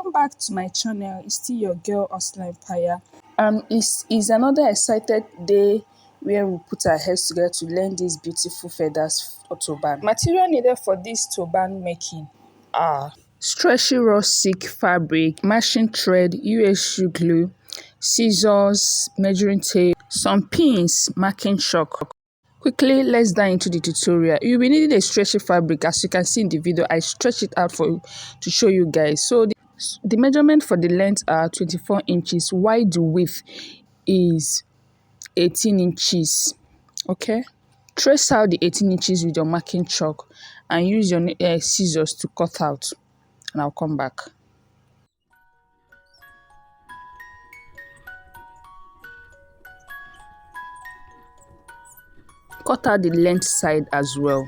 welcome back to my channel. It's still your girl Hustler Empire. It's another excited day where we put our heads together to learn these beautiful feathers or turban. Material needed for this turban making are stretchy raw silk fabric, matching thread, USU glue, scissors, measuring tape, some pins, marking chalk. Quickly, let's dive into the tutorial. You'll be needing a stretchy fabric. As you can see in the video, I stretch it out for you to show you guys. So the measurement for the length are 24 inches, while the width is 18 inches. Okay, trace out the 18 inches with your marking chalk and use your scissors to cut out, and I'll come back. Cut out the length side as well.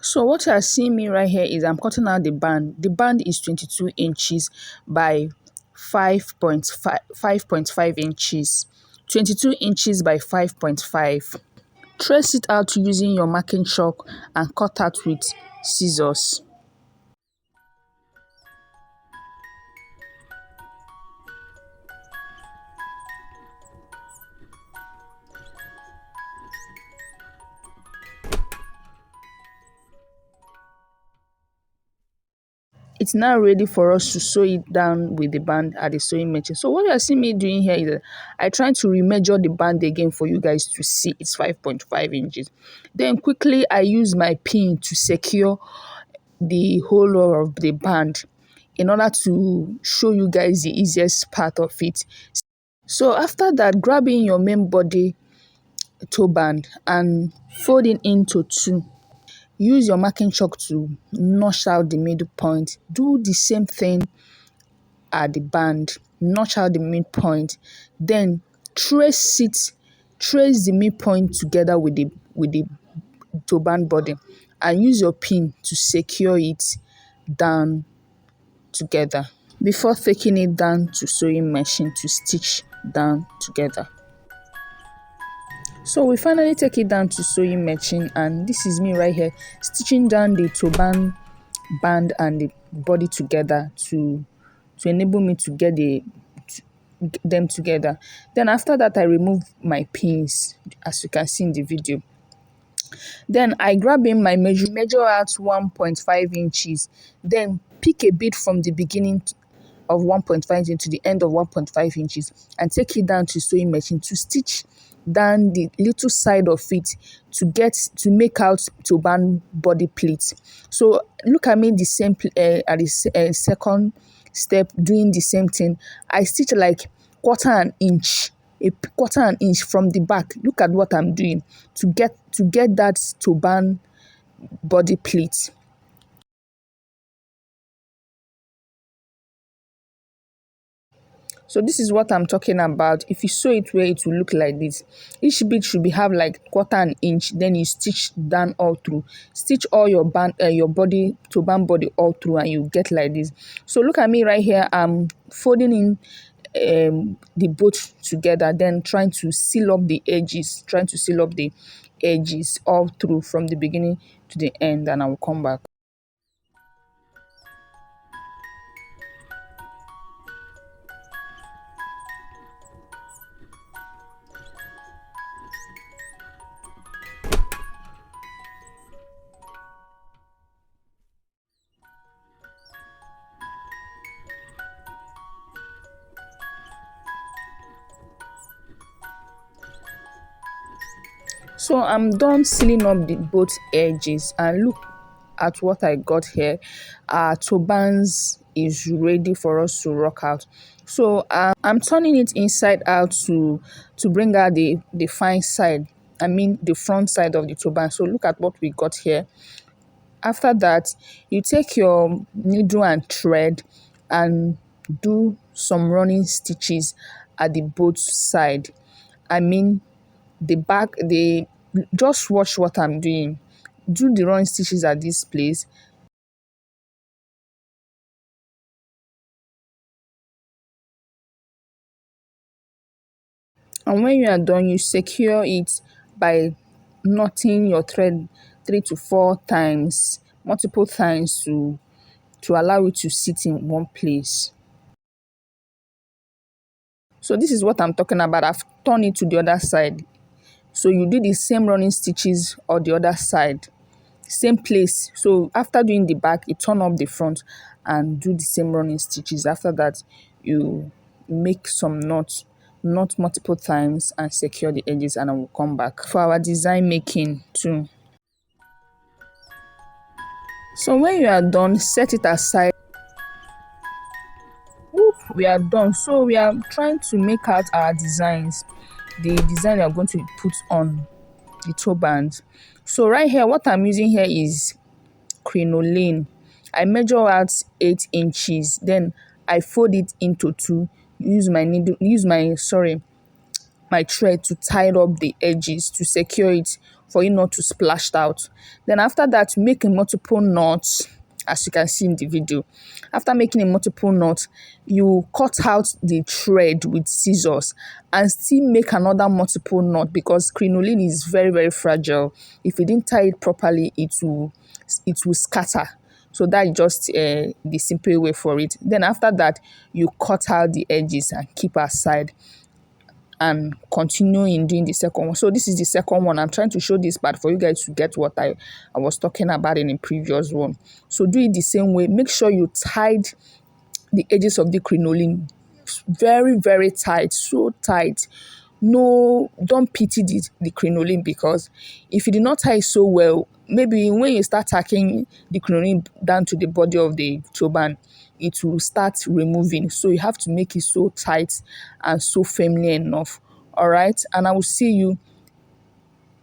So what you are seeing me right here is I'm cutting out the band. The band is 22 inches by 5.5 inches. 22 inches by 5.5. Trace it out using your marking chalk and cut out with scissors. It's now ready for us to sew it down with the band at the sewing machine. So what you are seeing me doing here is I try to remeasure the band again for you guys to see it's 5.5 inches. Then quickly I use my pin to secure the whole of the band in order to show you guys the easiest part of it. So after that, grabbing your main body toe band and folding into two. Use your marking chalk to notch out the middle point. Do the same thing at the band. Notch out the midpoint. Then trace the midpoint together with the toe band body, and use your pin to secure it down together before taking it down to sewing machine to stitch down together. So we finally take it down to sewing machine, and this is me right here stitching down the turban band and the body together to enable me to get them together. Then after that I remove my pins, as you can see in the video. Then I grab in my measure out 1.5 inches, then pick a bit from the beginning of 1.5 inches to the end of 1.5 inches and take it down to sewing machine to stitch down the little side of it to make out turban body pleats. So look at me the same at the second step doing the same thing. I stitch like a quarter an inch from the back. Look at what I'm doing to get that turban body pleat. So this is what I'm talking about. If you sew it where it will look like this, each bit should have like quarter an inch. Then you stitch down all through. Stitch all your body turban body all through, and you get like this. So look at me right here. I'm folding in the both together, then trying to seal up the edges. All through from the beginning to the end, and I will come back. So I'm done sealing up the both edges, and look at what I got here. Our turbans is ready for us to rock out. So I'm turning it inside out to bring out the fine side. I mean the front side of the turban. So look at what we got here. After that, you take your needle and thread and do some running stitches at the both side. I mean the back, just watch what I'm doing. Do the running stitches at this place. And when you are done, you secure it by knotting your thread 3 to 4 times multiple times to allow it to sit in one place. So this is what I'm talking about. I've turned it to the other side. So you do the same running stitches on the other side, same place. So after doing the back, you turn up the front and do the same running stitches. After that, you make some knots, knot multiple times and secure the edges, and I will come back for our design making too. So when you are done, set it aside. Whoop, we are done. So we are trying to make out our designs, the design we are going to put on the toe band. So right here, what I'm using here is crinoline. I measure out 8 inches, then I fold it into two, use my needle, my thread to tie up the edges to secure it for it not to splash out. Then after that, make a multiple knots, as you can see in the video. After making a multiple knot, you cut out the thread with scissors and still make another multiple knot, because crinoline is very, very fragile. If you didn't tie it properly, it will scatter. So that is just the simple way for it. Then after that, you cut out the edges and keep aside and continue in doing the second one. So this is the second one. I'm trying to show this part for you guys to get what I was talking about in the previous one. So do it the same way. Make sure you tied the edges of the crinoline very, very tight, so tight. No, don't pity the crinoline, because if you did not tie it so well, maybe when you start tacking the crinoline down to the body of the turban, it will start removing. So you have to make it so tight and so firmly enough. All right, and I will see you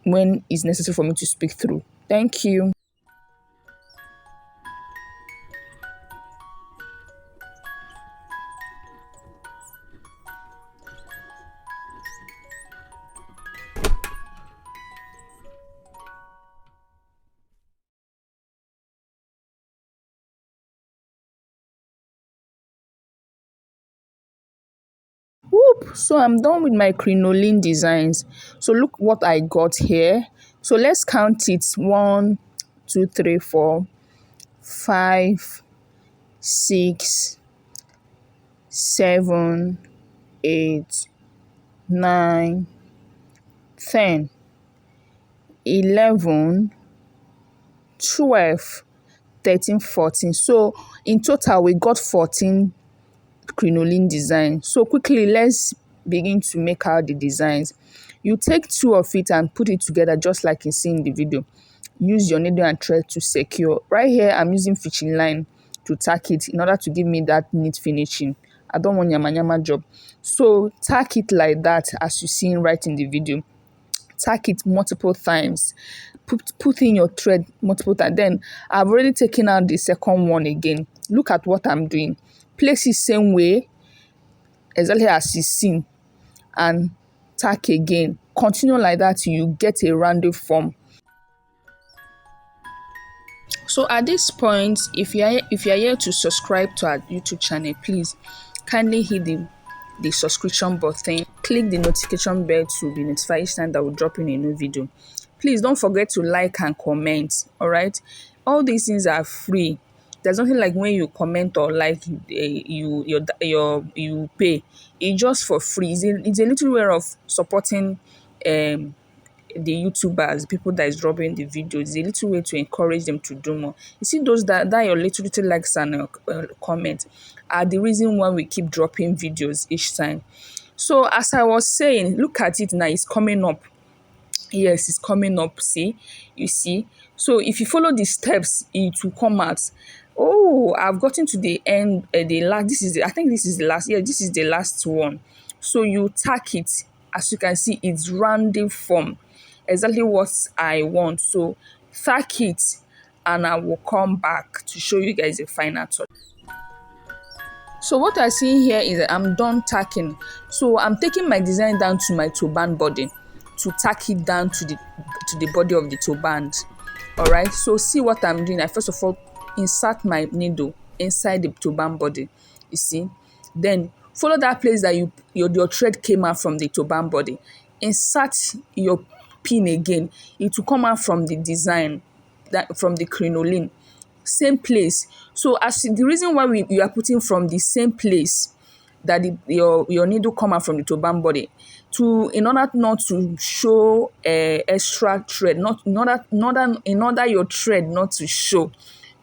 when it's necessary for me to speak through. Thank you. Whoop. So I'm done with my crinoline designs. So look what I got here. So let's count it. 1, 2, 3, 4, 5, 6, 7, 8, 9, 10, 11, 12, 13, 14. So in total, we got 14 crinoline design. So quickly, let's begin to make out the designs. You take two of it and put it together just like you see in the video. Use your needle and thread to secure. Right here, I'm using fishing line to tack it in order to give me that neat finishing. I don't want yama yama job. So tack it like that as you see right in the video. Tack it multiple times. Put in your thread multiple times. Then I've already taken out the second one again. Look at what I'm doing. Place it same way, exactly as you seen, and tack again. Continue like that till you get a rounded form. So at this point, if you are here to subscribe to our YouTube channel, please kindly hit the subscription button, click the notification bell to be notified each time that we drop in a new video. Please don't forget to like and comment. All right, all these things are free. There's nothing like when you comment or like you pay. It's just for free. It's a little way of supporting the YouTubers, people that is dropping the videos. It's a little way to encourage them to do more. You see, those that your little likes and comments are the reason why we keep dropping videos each time. So as I was saying, look at it now, it's coming up. Yes, it's coming up. See, you see. So if you follow the steps, it will come out. Oh, I've gotten to the end. The last. I think this is the last. Yeah, this is the last one. So you tack it. As you can see, it's rounding form. Exactly what I want. So tack it, and I will come back to show you guys the final touch. So what I see here is that I'm done tacking. So I'm taking my design down to my turban body to tack it down to the body of the turban. All right. So see what I'm doing. I first of all insert my needle inside the turban body. You see. Then follow that place that your thread came out from the turban body. Insert your pin again. It will come out from the design, that from the crinoline. same place. So as the reason why you are putting from the same place that your needle come out from the turban body, to in order not to show extra thread, not in order your thread not to show.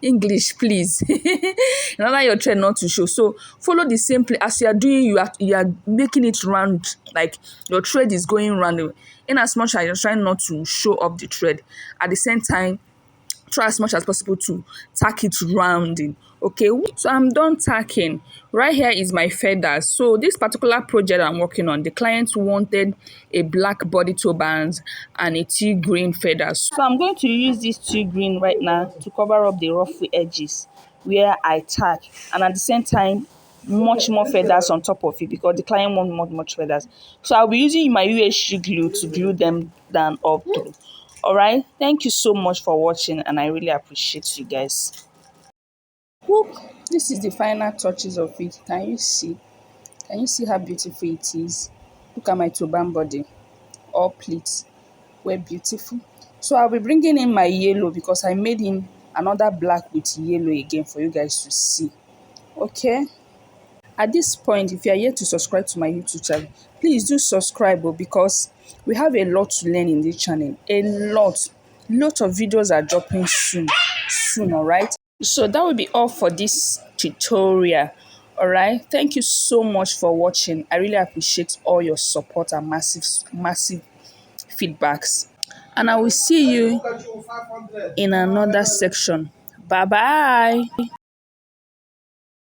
English, please. In order your thread not to show. So follow the same place as you are doing. You are making it round, like your thread is going round. In as much as you're trying not to show up the thread, at the same time try as much as possible to tack it rounding. Okay, so I'm done tacking. Right here is my feathers. So this particular project I'm working on, the client wanted a black body turbans and a tea green feathers. So I'm going to use this tea green right now to cover up the rough edges where I tack, and at the same time much more feathers on top of it because the client wants much feathers. So I'll be using my UHG glue to glue them down up through. All right, thank you so much for watching, and I really appreciate you guys. Whoop. This is the final touches of it. Can you see how beautiful it is? Look at my turban body, all pleats, were beautiful. So I'll be bringing in my yellow because I made in another black with yellow again for you guys to see. Okay, at this point, if you are yet to subscribe to my YouTube channel, please do subscribe because we have a lot to learn in this channel. A lot of videos are dropping soon. All right, so that will be all for this tutorial. All right, thank you so much for watching. I really appreciate all your support and massive feedbacks, and I will see you in another section. Bye bye.